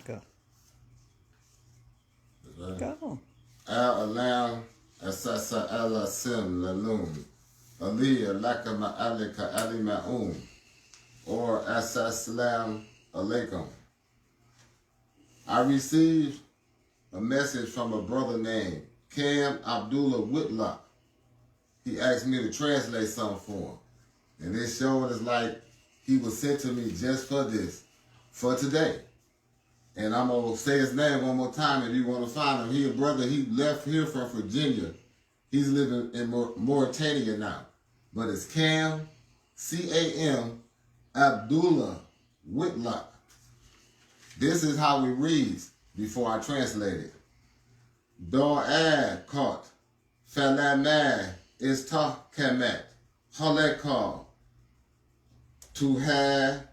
Go. Go. Al-Alam Asasa Al-Asim Lalum Aliyah Laka Ma'alika Ali Ma'um or Asaslam Alaikum. I received a message from a brother named Cam Abdullah Whitlock. He asked me to translate something for him. And this showed is like he was sent to me just for this, for today. And I'm going to say his name one more time if you want to find him. He a brother, he left here from Virginia. He's living in Mauritania now. But it's Cam, C-A-M, Abdullah Whitlock. This is how it reads before I translate it. Do'ad caught, falamad is kamet, halekal, to have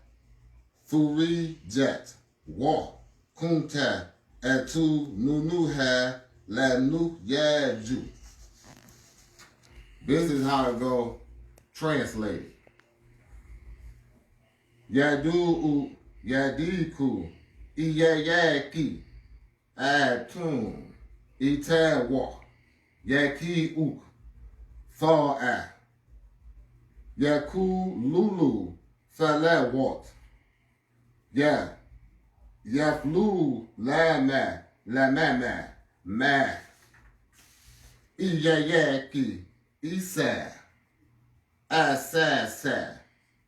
furi jet, walk. Kunta atu nunuha la nu yaju. This is how it go translated. Yadu yadiku iyayaki atun itawa yaki uk fa'a yaku lulu falawat ya Yaflu lamama ma iyayaki isa asasa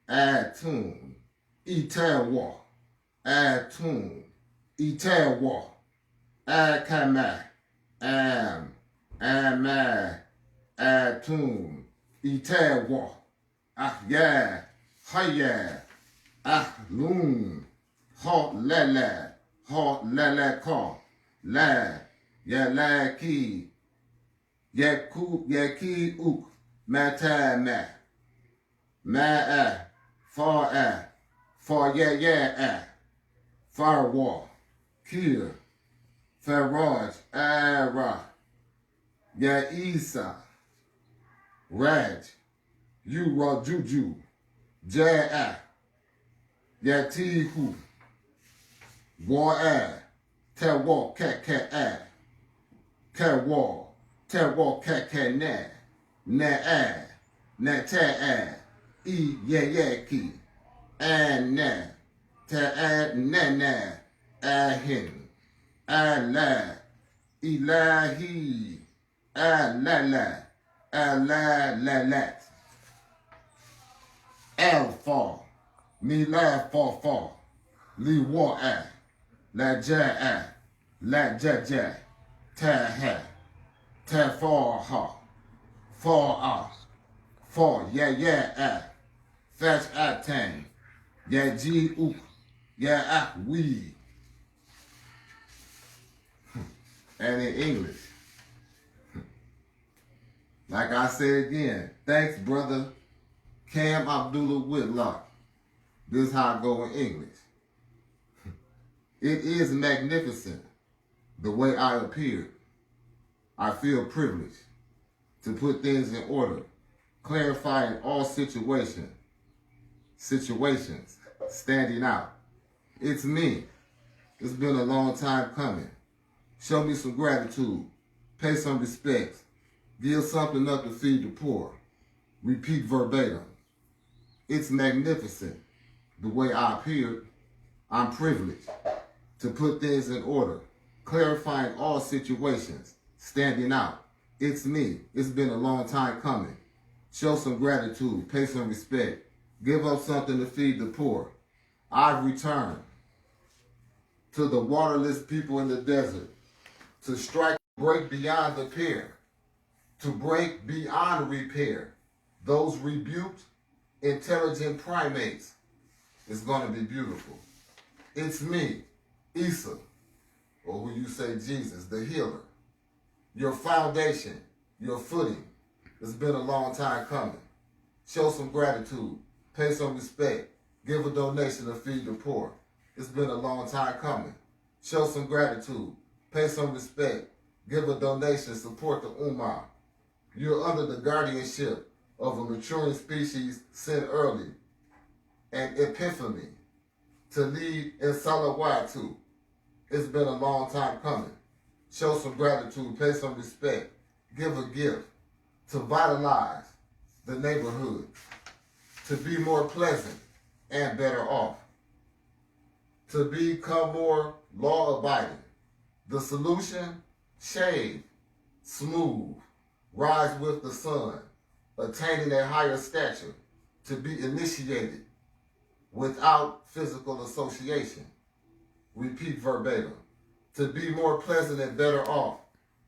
atun itawa atun itawa akama ama atun itawa ahya haya ahlun Hot la ka, la, ya la ki, yaki uk, mata ma, for ya, farwa, kir, faraj, ara, ya isa, raj, you juju, ja'a, yatihu, War te war cat war te war cat na te yaki na te na hin la ilahi la alfa mi la fa li war La jaja, ta for fetch tang, ji uk, we. And in English, like I said again, thanks brother Cam Abdullah Whitlock. This is how I go in English. It is magnificent the way I appeared. I feel privileged to put things in order, clarifying all situations, standing out. It's me. It's been a long time coming. Show me some gratitude, pay some respect, give something up to feed the poor. Repeat verbatim. It's magnificent the way I appeared. I'm privileged to put things in order, clarifying all situations, standing out. It's me. It's been a long time coming. Show some gratitude, pay some respect, give up something to feed the poor. I've returned to the waterless people in the desert, to strike, break beyond the pier, to break beyond repair. Those rebuked, intelligent primates. It's going to be beautiful. It's me. Isa, or who you say Jesus, the healer. Your foundation, your footing. It's been a long time coming. Show some gratitude, pay some respect, give a donation to feed the poor. It's been a long time coming. Show some gratitude, pay some respect, give a donation, support the Ummah. You're under the guardianship of a maturing species sent early, and epiphany to lead in Salawatu, It's been a long time coming. Show some gratitude, pay some respect, give a gift to vitalize the neighborhood, to be more pleasant and better off, to become more law-abiding. The solution? Shade, smooth, rise with the sun, attaining a higher stature, to be initiated without physical association. Repeat verbatim. To be more pleasant and better off,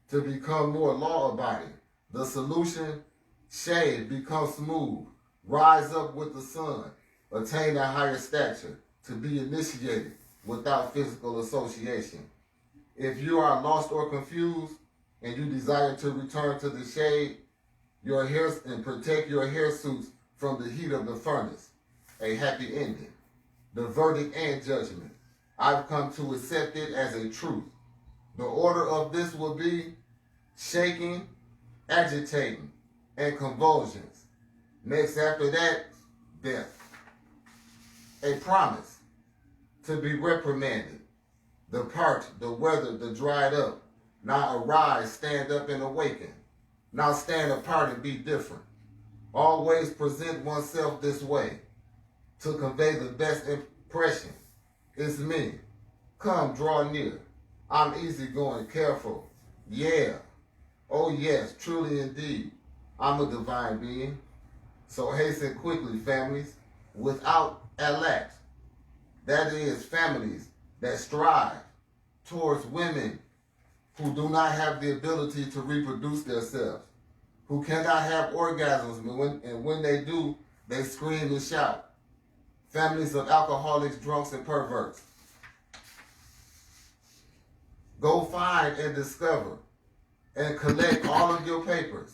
to become more law-abiding. The solution? Shade, become smooth, rise up with the sun, attain a higher stature, to be initiated without physical association. If you are lost or confused and you desire to return to the shade, your hair and protect your hair suits from the heat of the furnace, a happy ending. The verdict and judgment. I've come to accept it as a truth. The order of this will be shaking, agitating, and convulsions. Next after that, death. A promise to be reprimanded. The parched, the weathered, the dried up. Now arise, stand up and awaken. Now stand apart and be different. Always present oneself this way to convey the best impression. It's me. Come, draw near. I'm easygoing, careful. Yeah. Oh yes, truly indeed. I'm a divine being. So hasten quickly, families, without a lack. That is, families that strive towards women who do not have the ability to reproduce themselves, who cannot have orgasms, and when they do, they scream and shout. Families of alcoholics, drunks, and perverts. Go find and discover and collect all of your papers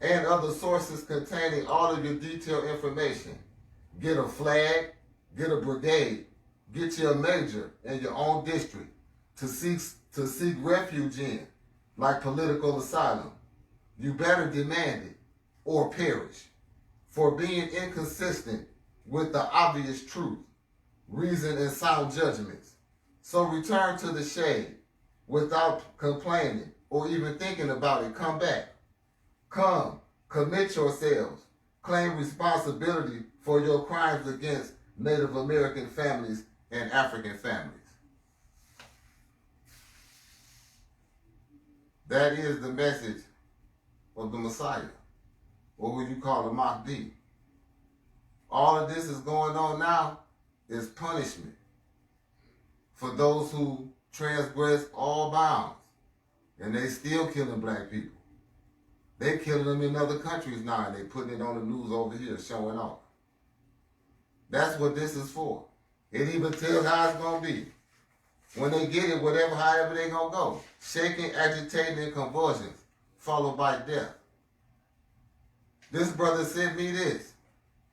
and other sources containing all of your detailed information. Get a flag, get a brigade, get you a major in your own district to seek refuge in, like political asylum. You better demand it or perish for being inconsistent with the obvious truth, reason, and sound judgments. So return to the shade without complaining or even thinking about it. Come back. Come, commit yourselves. Claim responsibility for your crimes against Native American families and African families. That is the message of the Messiah, or what you call the Mahdiii. All of this is going on now is punishment for those who transgress all bounds, and they still killing black people. They killing them in other countries now, and they putting it on the news over here, showing off. That's what this is for. It even tells how it's going to be. When they get it, however they going to go. Shaking, agitating, and convulsions, followed by death. This brother sent me this.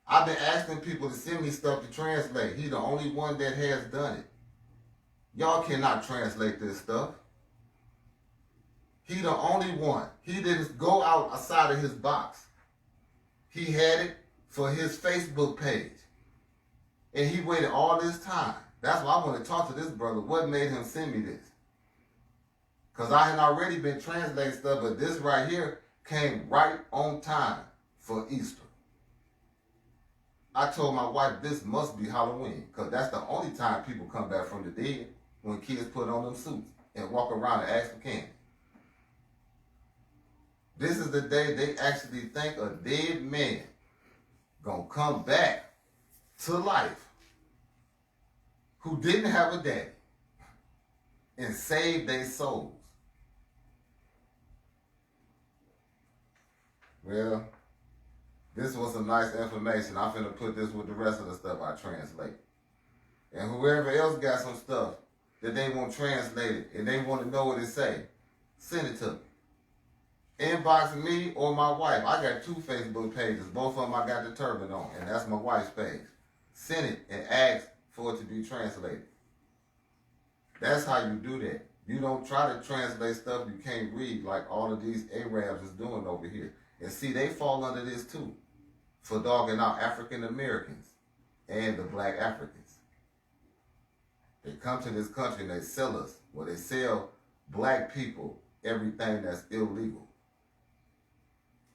I've been asking people to send me stuff to translate. He's the only one that has done it. Y'all cannot translate this stuff. He the only one. He didn't go outside of his box. He had it for his Facebook page. And he waited all this time. That's why I want to talk to this brother. What made him send me this? Because I had already been translating stuff, but this right here came right on time for Easter. I told my wife this must be Halloween, because that's the only time people come back from the dead, when kids put on them suits and walk around and ask for candy. This is the day they actually think a dead man gonna come back to life who didn't have a daddy and save their souls. Well, this was some nice information. I'm finna put this with the rest of the stuff I translate. And whoever else got some stuff that they want translated and they want to know what it say, send it to me. Inbox me or my wife. I got 2 Facebook pages. Both of them I got the turban on, and that's my wife's page. Send it and ask for it to be translated. That's how you do that. You don't try to translate stuff you can't read like all of these Arabs is doing over here. And see, they fall under this too, for dogging out African Americans and the black Africans. They come to this country and they sell us. Well, they sell black people everything that's illegal.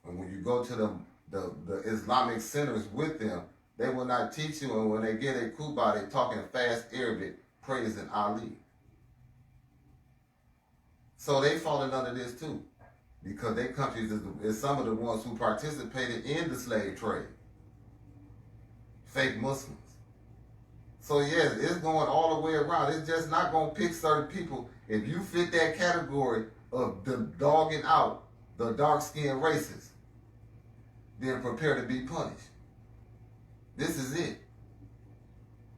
And when you go to the Islamic centers with them, they will not teach you. And when they get a kuba, they talking fast Arabic, praising Ali. So they falling under this too, because their countries is some of the ones who participated in the slave trade. Fake Muslims. So yes, it's going all the way around. It's just not going to pick certain people. If you fit that category of the dogging out the dark-skinned races, then prepare to be punished. This is it.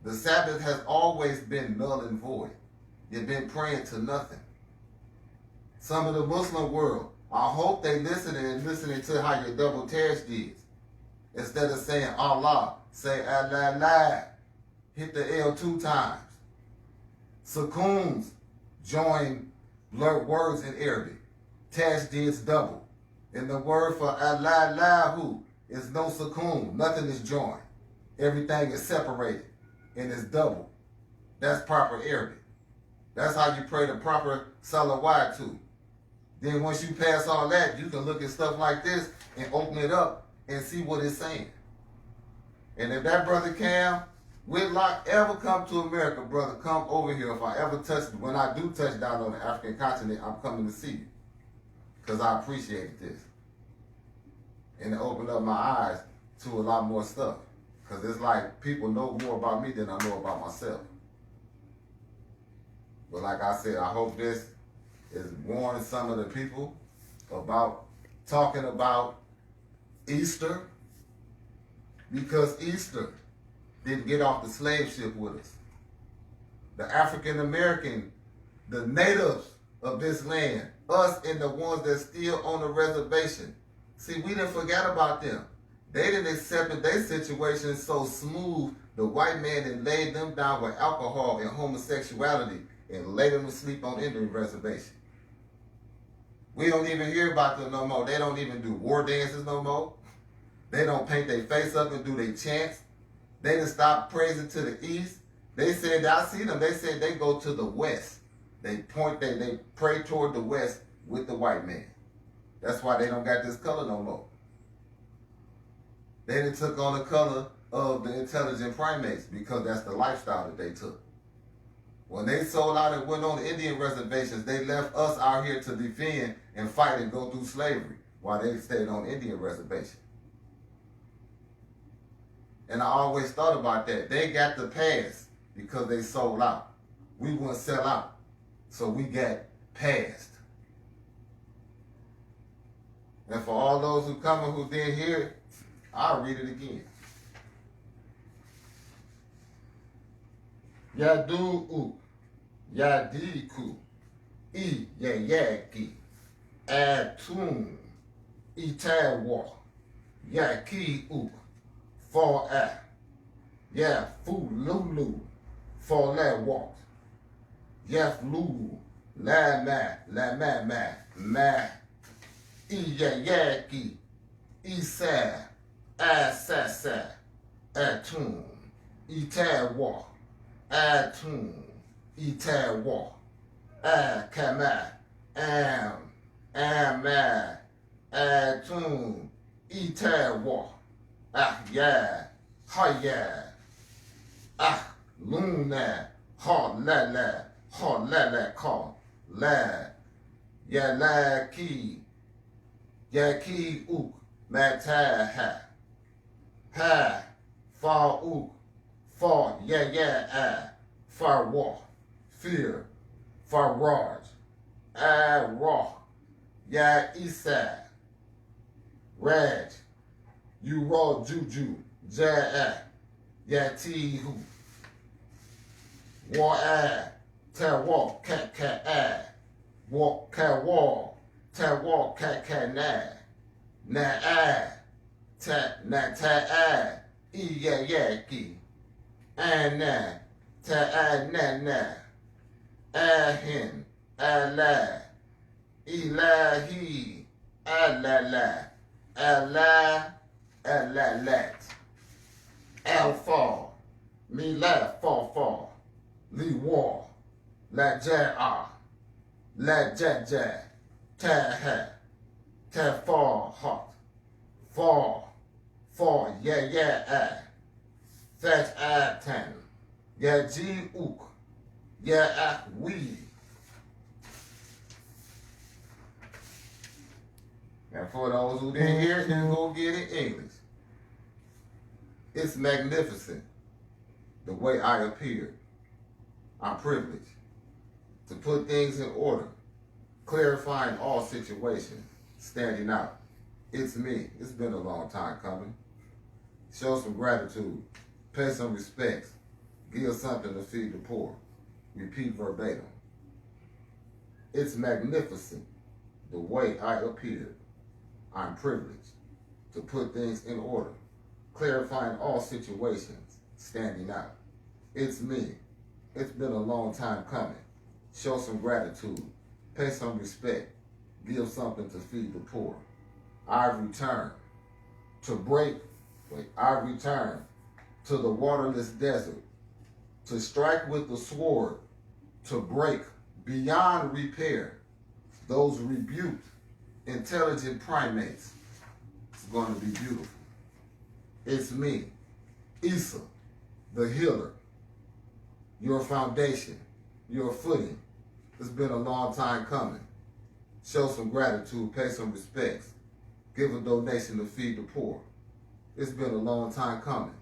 The Sabbath has always been null and void. You've been praying to nothing. Some of the Muslim world, I hope they listening to how your double tesh did. Instead of saying Allah, say Allah. Hit the L 2 times. Sukoons join words in Arabic. Tashdeeds double. And the word for Allah is no sukoon. Nothing is joined. Everything is separated and it's double. That's proper Arabic. That's how you pray the proper salawat too. Then once you pass all that, you can look at stuff like this and open it up and see what it's saying. And if that brother Cam Whitlock ever come to America, brother, come over here. If I ever when I do touch down on the African continent, I'm coming to see you. Because I appreciate this. And it opened up my eyes to a lot more stuff. Because it's like people know more about me than I know about myself. But like I said, I hope this is warning some of the people about talking about Easter. Because Easter didn't get off the slave ship with us. The African American, the natives of this land, us and the ones that's still on the reservation. See, we didn't forget about them. They didn't accept their situation so smooth. The white man didn't lay them down with alcohol and homosexuality and lay them to sleep on Indian reservation. We don't even hear about them no more. They don't even do war dances no more. They don't paint their face up and do their chants. They didn't stop praising to the east. They said, I see them, they said they go to the west. They pray toward the west with the white man. That's why they don't got this color no more. They done took on the color of the intelligent primates because that's the lifestyle that they took. When they sold out and went on the Indian reservations, they left us out here to defend and fight and go through slavery while they stayed on Indian reservations. And I always thought about that. They got the pass because they sold out. We wouldn't sell out. So we got passed. And for all those who come and who didn't hear it, I'll read it again. Yadu Yadiku Yayaki Atun Itawa Yaki For Fu Lulu for la walk. Lulu la ma Iyayaki Isa Asasa Atun Itawa Atun Itawa Kama Ama Atun Itawa Haya Luna La call La Yaki Uk Mataha Ha Fa Uk Fa Far Walk Fear Far Raj Raw Ya Isa Raj You Raw Juju Ja Yatihu Wa Ta Walk Cat Walk Cat Wall Ta Walk Cat Na Ta Iyayaki Ana Ta Ahin Allah Ilahi Allah Alalat Alfa Mila Fa Lee War, La Ja, La Ja, Ta Ha, Ta Fall, Yeah, Fat Tan, Yeah, G Ook, Yeah, We. And for those who didn't hear it, then go get it in English. It's magnificent the way I appeared. I'm privileged to put things in order, clarifying all situations, standing out. It's me. It's been a long time coming. Show some gratitude, pay some respects, give something to feed the poor. Repeat verbatim. It's magnificent the way I appeared. I'm privileged to put things in order, clarifying all situations, standing out. It's me. It's been a long time coming. Show some gratitude, pay some respect, give something to feed the poor. I return to the waterless desert, to strike with the sword, to break beyond repair those rebuked intelligent primates. It's going to be beautiful. It's me, Issa, the healer, your foundation, your footing. It's been a long time coming. Show some gratitude, pay some respects, give a donation to feed the poor. It's been a long time coming.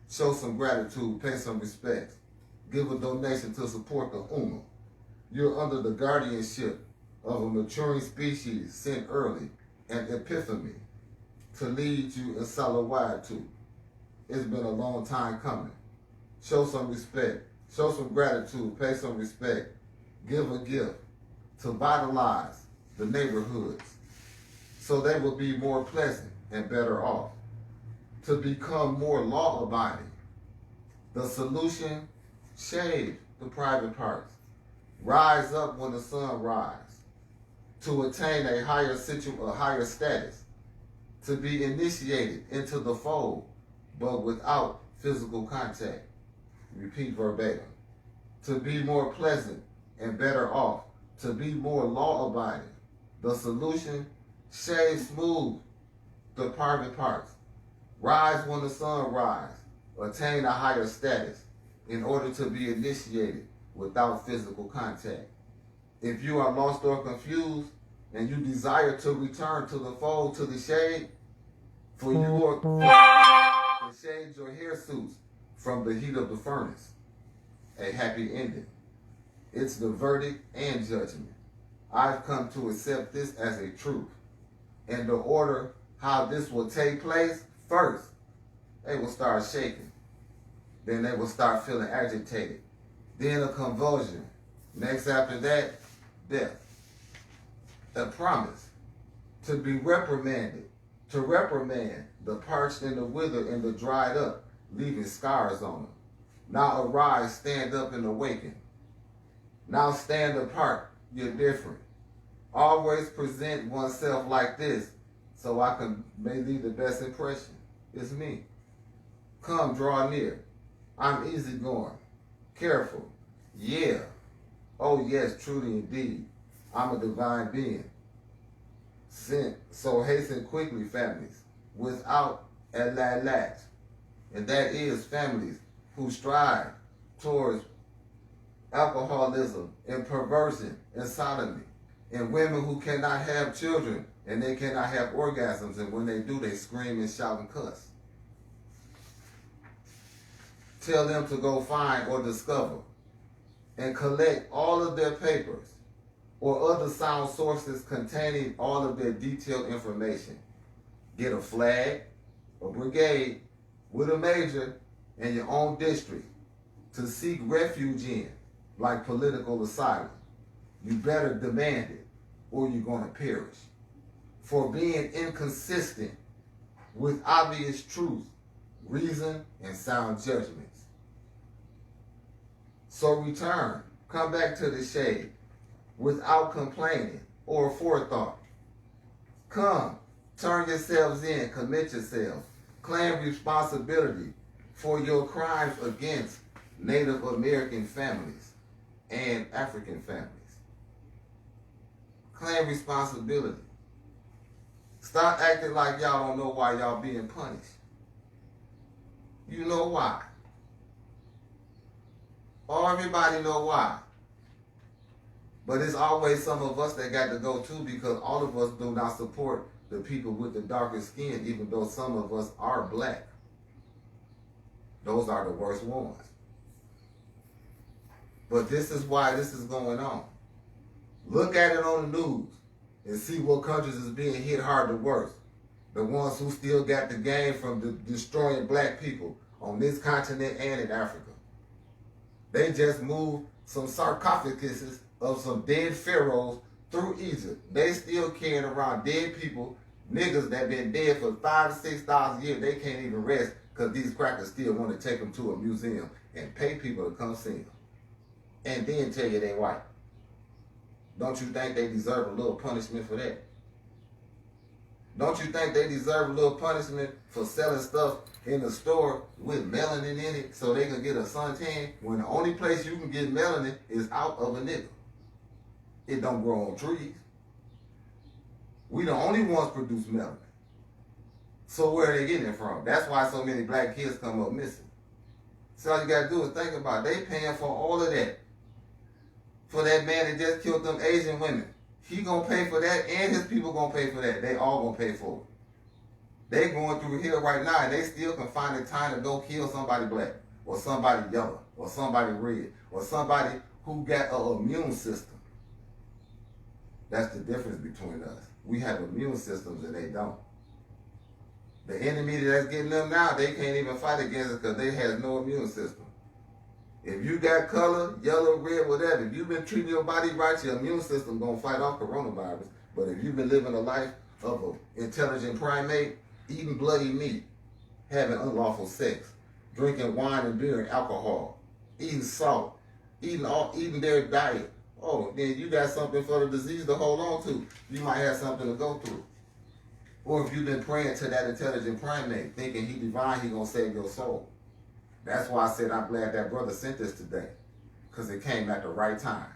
Show some gratitude, pay some respects, give a donation to support the Ummah. You're under the guardianship of a maturing species sent early, an epiphany to lead you in Salawatu. It's been a long time coming. Show some respect, show some gratitude, pay some respect, give a gift to vitalize the neighborhoods so they will be more pleasant and better off, to become more law-abiding. The solution, shade the private parts, rise up when the sun rises, to attain a higher status, to be initiated into the fold, but without physical contact. Repeat verbatim. To be more pleasant and better off, to be more law-abiding. The solution, shave smooth the private parts, rise when the sun rises, attain a higher status in order to be initiated without physical contact. If you are lost or confused and you desire to return to the fold, to the shade, for you are to shade your hair suits from the heat of the furnace, a happy ending. It's the verdict and judgment. I've come to accept this as a truth. And the order how this will take place, first, they will start shaking. Then they will start feeling agitated. Then a convulsion. Next after that, death. A promise to be reprimanded, to reprimand the parched and the withered and the dried up, leaving scars on them. Now arise, stand up and awaken. Now stand apart, you're different. Always present oneself like this so I may leave the best impression. It's me. Come, draw near. I'm easygoing, careful. Yeah. Oh yes, truly indeed. I'm a divine being. Sent, so hasten quickly, families, without a latch. And that is families who strive towards alcoholism and perversion and sodomy. And women who cannot have children and they cannot have orgasms, and when they do, they scream and shout and cuss. Tell them to go find or discover and collect all of their papers or other sound sources containing all of their detailed information. Get a flag, a brigade, with a major in your own district to seek refuge in, like political asylum. You better demand it or you're going to perish. For being inconsistent with obvious truth, reason, and sound judgments. So return, come back to the shade without complaining or forethought. Come, turn yourselves in, commit yourselves, claim responsibility for your crimes against Native American families and African families. Claim responsibility. Stop acting like y'all don't know why y'all being punished. You know why. Everybody know why. But it's always some of us that got to go too, because all of us do not support the people with the darker skin, even though some of us are black. Those are the worst ones. But this is why this is going on. Look at it on the news and see what countries is being hit hard the worst. The ones who still got the game from destroying black people on this continent and in Africa. They just moved some sarcophaguses of some dead pharaohs through Egypt. They still carrying around dead people, niggas that been dead for 5,000 to 6,000 years. They can't even rest because these crackers still want to take them to a museum and pay people to come see them. And then tell you they white. Don't you think they deserve a little punishment for that? Don't you think they deserve a little punishment for selling stuff in the store with melanin in it so they can get a suntan when the only place you can get melanin is out of a nigga? It don't grow on trees. We the only ones produce melanin. So where are they getting it from? That's why so many black kids come up missing. So all you gotta do is think about it. They paying for all of that. For that man that just killed them Asian women. He gonna pay for that and his people gonna pay for that. They all gonna pay for it. They going through hell right now and they still can find the time to go kill somebody black or somebody yellow or somebody red or somebody who got an immune system. That's the difference between us. We have immune systems and they don't. The enemy that's getting them now, they can't even fight against it because they have no immune system. If you got color, yellow, red, whatever, if you've been treating your body right, your immune system gonna fight off coronavirus. But if you've been living a life of an intelligent primate, eating bloody meat, having unlawful sex, drinking wine and beer and alcohol, eating salt, eating their diet, then you got something for the disease to hold on to. You might have something to go through. Or if you've been praying to that intelligent primate, thinking he divine, he gonna save your soul. That's why I said I'm glad that brother sent this today, because it came at the right time.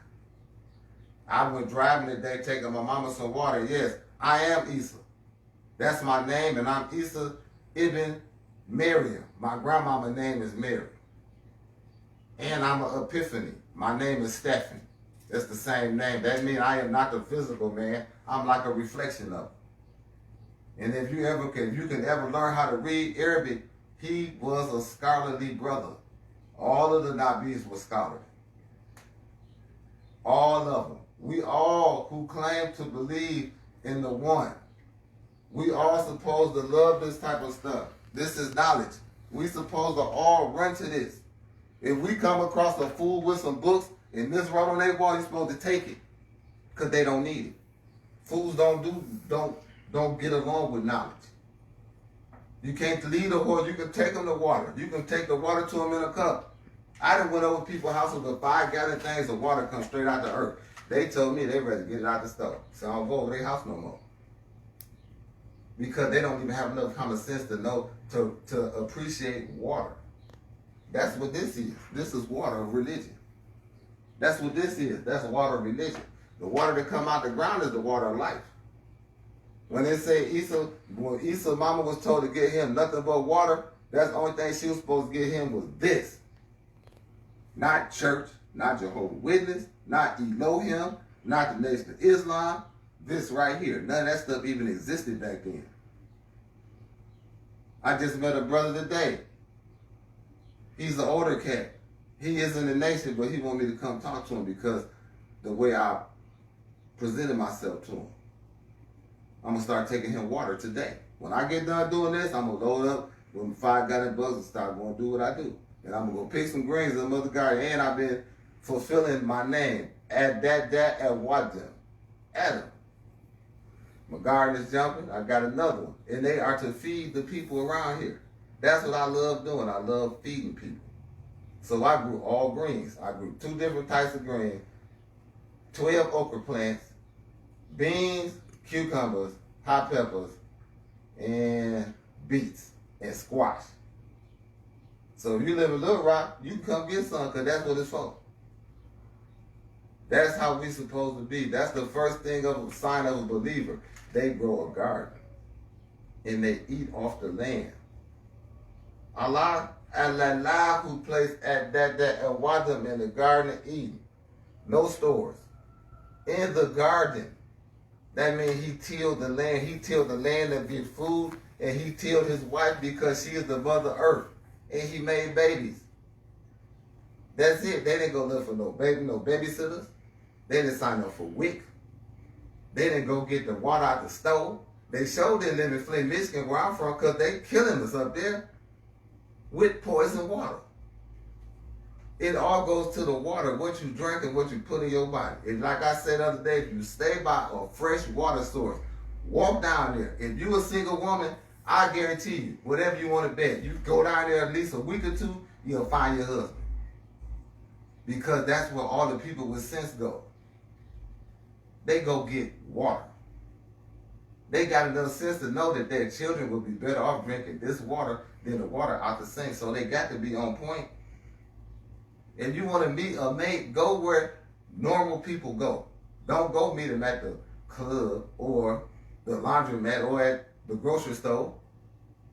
I went driving today, taking my mama some water. Yes, I am Isa. That's my name, and I'm Isa Ibn Maryam. My grandmama's name is Mary. And I'm an Epiphany. My name is Stephen. It's the same name. That means I am not the physical man. I'm like a reflection of it. And if you can ever learn how to read Arabic, he was a scholarly brother. All of the Nabis were scholarly. All of them. We all who claim to believe in the one. We all supposed to love this type of stuff. This is knowledge. We supposed to all run to this. If we come across a fool with some books and this right on their wall, you're supposed to take it. Because they don't need it. Fools don't get along with knowledge. You can't lead a horse. You can take them to water. You can take the water to them in a cup. I done went over people's houses with 5-gallon things of water come straight out the earth. They told me they ready to get it out the stove. So I don't go over their house no more. Because they don't even have enough common sense to know to appreciate water. That's what this is. This is water of religion. That's what this is. That's water of religion. The water that come out the ground is the water of life. When they say when Esau's mama was told to get him nothing but water, that's the only thing she was supposed to get him was this. Not church, not Jehovah's Witness, not Elohim, not the Nation of Islam. This right here. None of that stuff even existed back then. I just met a brother today. He's an older cat. He is in the nation, but he want me to come talk to him because the way I presented myself to him. I'm going to start taking him water today. When I get done doing this, I'm going to load up with 5-gallon bugs and start going to do what I do. And I'm going to go pick some greens in the mother garden. And I've been fulfilling my name. At Wadim. Adam. My garden is jumping. I got another one. And they are to feed the people around here. That's what I love doing. I love feeding people. So I grew all greens. I grew 2 different types of greens, 12 okra plants, beans, cucumbers, hot peppers, and beets, and squash. So if you live in Little Rock, you can come get some because that's what it's for. That's how we supposed to be. That's the first thing of a sign of a believer. They grow a garden and they eat off the land. Allah who placed at that and watch them in the Garden of Eden. No stores. In the garden. That means he tilled the land. He tilled the land to get food, and he tilled his wife because she is the mother earth. And he made babies. That's it. They didn't go look for no babysitters. They didn't sign up for WIC. They didn't go get the water out the stove. They sure didn't live in Flint, Michigan, where I'm from, because they killing us up there with poison water. It all goes to the water, what you drink and what you put in your body. And like I said the other day, if you stay by a fresh water source, walk down there. If you're a single woman, I guarantee you, whatever you want to bet, you go down there at least a week or two, you'll find your husband. Because that's where all the people with sense go. They go get water. They got enough sense to know that their children will be better off drinking this water than the water out the sink. So they got to be on point. If you want to meet a mate, go where normal people go. Don't go meet them at the club or the laundromat or at the grocery store.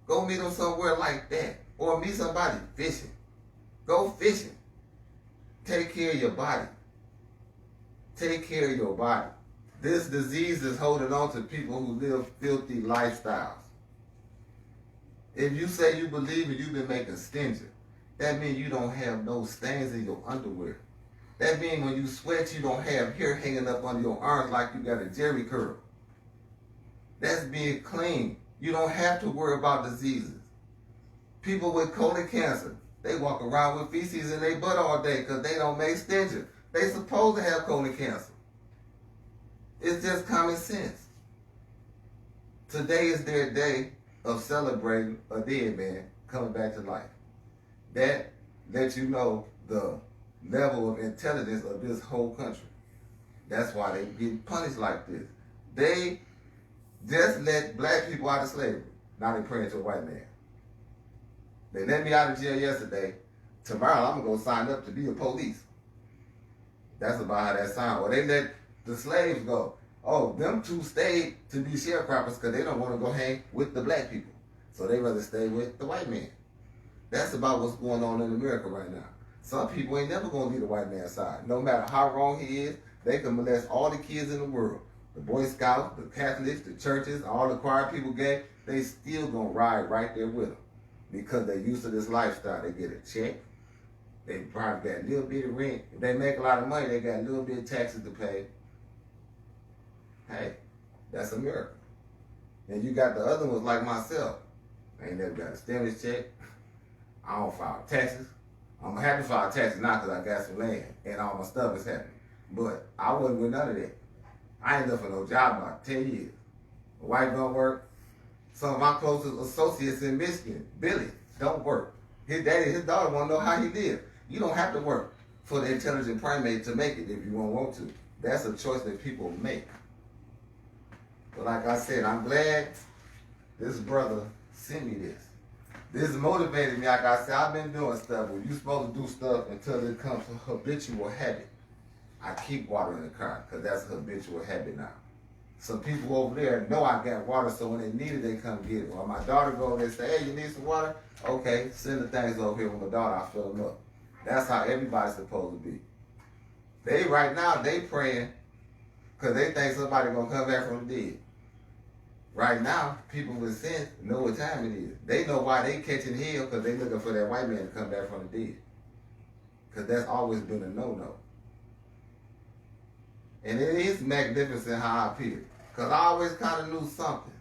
Go meet them somewhere like that. Or meet somebody fishing. Go fishing. Take care of your body. Take care of your body. This disease is holding on to people who live filthy lifestyles. If you say you believe and you've been making stingy, that means you don't have no stains in your underwear. That means when you sweat, you don't have hair hanging up under your arms like you got a jerry curl. That's being clean. You don't have to worry about diseases. People with colon cancer, they walk around with feces in their butt all day because they don't make stenches. They supposed to have colon cancer. It's just common sense. Today is their day of celebrating a dead man coming back to life. That lets you know the level of intelligence of this whole country. That's why they get punished like this. They just let black people out of slavery. Now they're praying to a white man. They let me out of jail yesterday. Tomorrow I'm going to go sign up to be a police. That's about how that sounds. Or they let the slaves go. Oh, them two stayed to be sharecroppers because they don't want to go hang with the black people. So they rather stay with the white man. That's about what's going on in America right now. Some people ain't never going to leave the white man's side. No matter how wrong he is, they can molest all the kids in the world. The Boy Scouts, the Catholics, the churches, all the choir people gay, they still going to ride right there with them. Because they're used to this lifestyle. They get a check. They probably got a little bit of rent. If they make a lot of money, they got a little bit of taxes to pay. Hey, that's America. And you got the other ones like myself. I ain't never got a stimulus check. I don't file taxes. I'm going to have to file taxes now because I got some land and all my stuff is happening. But I wasn't with none of that. I ain't looking for no job about 10 years. My wife don't work. Some of my closest associates in Michigan, Billy, don't work. His daddy, his daughter want to know how he live. You don't have to work for the intelligent primate to make it if you don't want to. That's a choice that people make. But like I said, I'm glad this brother sent me this. This motivated me. Like I said, I've been doing stuff. When you're supposed to do stuff until it comes to habitual habit. I keep water in the car because that's a habitual habit now. Some people over there know I got water, so when they need it, they come get it. Or my daughter go over there and say, hey, you need some water? Okay, send the things over here with my daughter, I'll fill them up. That's how everybody's supposed to be. They right now, they praying because they think somebody going to come back from the dead. Right now, people with sense know what time it is. They know why they catching hell because they looking for that white man to come back from the dead. Because that's always been a no-no. And it is magnificent how I appear. Because I always kind of knew something.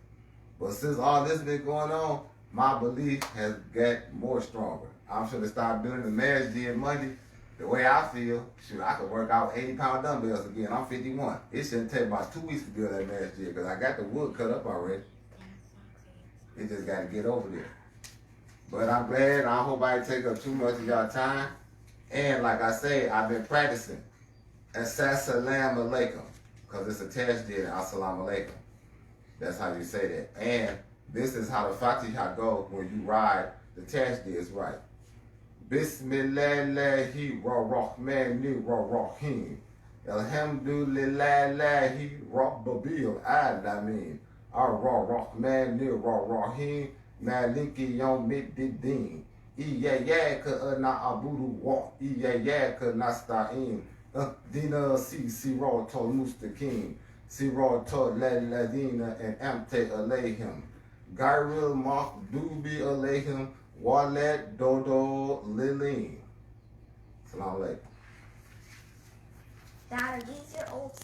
But since all this been going on, my belief has got more stronger. I'm sure to start building the Mahdiii Monday the way I feel. Shoot, I could work out 80-pound dumbbells again. I'm 51. It shouldn't take about 2 weeks to build that Mahdiii because I got the wood cut up already. It just got to get over there. But I'm glad. I hope I didn't take up too much of y'all time. And like I say, I've been practicing. Assalamu alaikum, because it's attached there, assalamu alaikum. That's how you say that. And this is how the Fatiha go when you ride the attached there is right. Bismillahirrahmanirrahim. Alhamdulillahi Rabbil Alamin. Ar-Rahmanir-Rahim. Maliki Yawmiddin. Iyyaka na'budu wa iyyaka nasta'in. Dina siratal mustaqim. Siratal ladina an'amta alayhim. Gairil maghdubi alayhim walad dodo lilin. Assalamu alaikum. Dad, are these your old